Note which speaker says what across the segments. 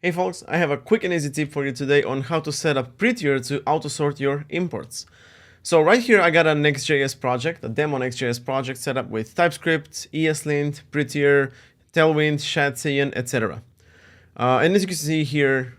Speaker 1: Hey folks, I have a quick and easy tip for you today on how to set up Prettier to auto-sort your imports. So right here I got a Next.js project, a demo Next.js project set up with TypeScript, ESLint, Prettier, Tailwind, Shadcyan, etc. And as you can see here,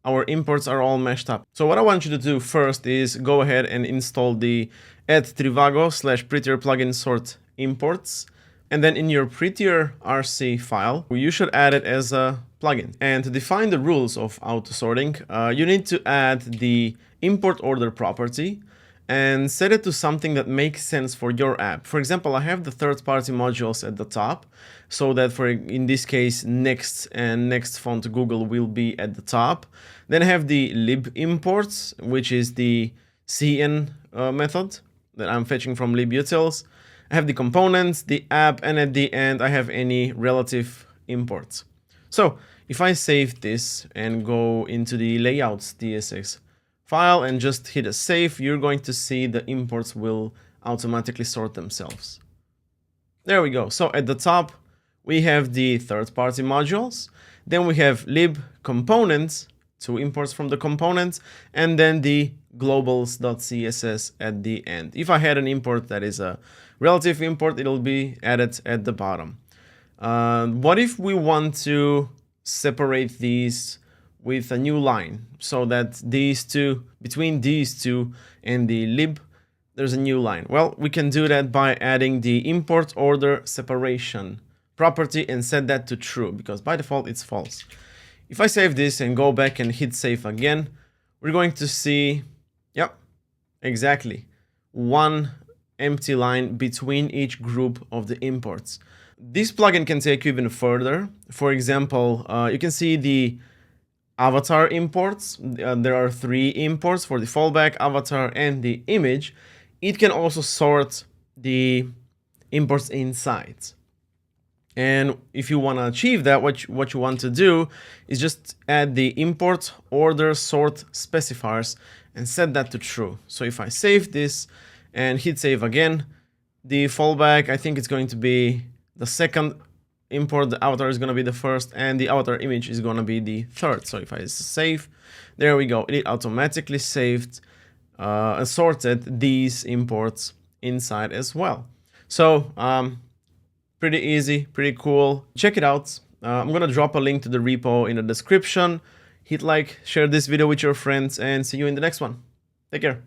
Speaker 1: our imports are all meshed up. So what I want you to do first is go ahead and install the /trivago/Prettier plugin sort imports. And then in your Prettier RC file, you should add it as a plugin. And to define the rules of auto sorting, you need to add the import order property and set it to something that makes sense for your app. For example, I have the third-party modules at the top, so that in this case, Next and Next font Google will be at the top. Then I have the lib imports, which is the cin method that I'm fetching from libutils. I have the components, the app, and at the end I have any relative imports. So if I save this and go into the layouts DSX file and just hit a save, you're going to see the imports will automatically sort themselves. There we go. So at the top we have the third-party modules, then we have lib components, two imports from the components, and then the globals.css at the end. If I had an import that is a relative import, it'll be added at the bottom. What if we want to separate these with a new line so that between these two and the lib, there's a new line? Well, we can do that by adding the import order separation property and set that to true, because by default it's false. If I save this and go back and hit save again, we're going to see, yep, exactly, one empty line between each group of the imports. This plugin can take you even further. For example, you can see the avatar imports. There are 3 imports for the fallback, avatar, and the image. It can also sort the imports inside. And if you want to achieve that, what you want to do is just add the import order sort specifiers and set that to true. So if I save this and hit save again, the fallback, I think it's going to be the second import, the avatar is going to be the first, and the avatar image is going to be the third. So if I save, there we go. It automatically saved and sorted these imports inside as well. So pretty easy, pretty cool. Check it out. I'm going to drop a link to the repo in the description. Hit like, share this video with your friends, and see you in the next one. Take care.